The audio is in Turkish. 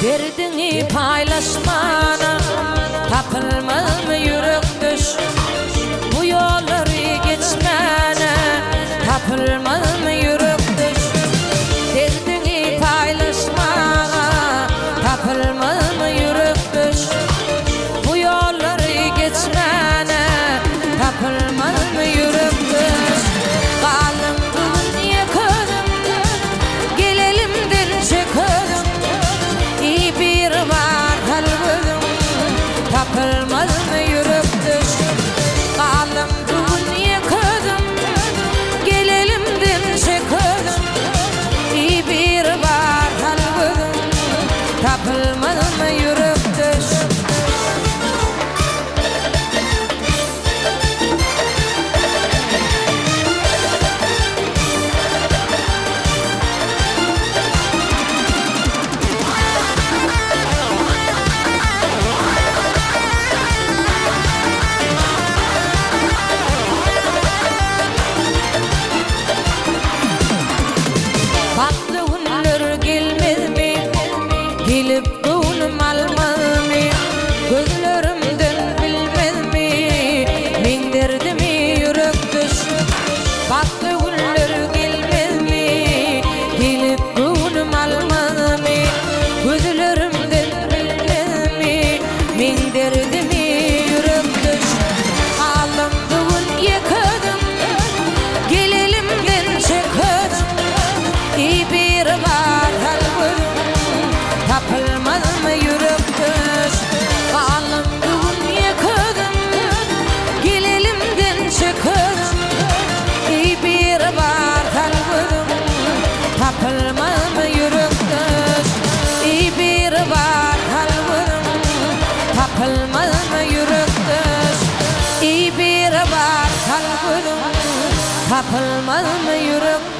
Derdini paylaşmana tapılmaz mı yürek düş? Bu yolları geçmene tapılmaz mı yürek düş? Derdini paylaşmana tapılmaz mı yürek düş? Bu yolları geçmene tapılmaz mı yürek düş? Kalım dünya kızım, gel elimden çekelim. İyi bir var kalbim, tapılmaz mı yürek düş? Kalım dünya kızım, gel elimden çekelim. İyi bir var kalbim, tapılmaz mı yürek düş? Gelip doğunum almaz mı? Gözlerimden bilmez mi? Min derdimi yürek düş. Baklı günler gelmez mi? Gelip doğunum almaz mı? Gözlerimden bilmez mi? Min derdimi yürek düş. Alım doğun yıkadım, gel elimden çekedim. İyi bir var kalbim, tapılmaz mı yürek düş? Kalım dünya kızım, gel elimden çekelim. İyi bir var kalbim, tapılmaz mı yürek düş? İyi bir var kalbim, tapılmaz mı yürek düş? İyi bir var kalbim, tapılmaz mı yürek düş?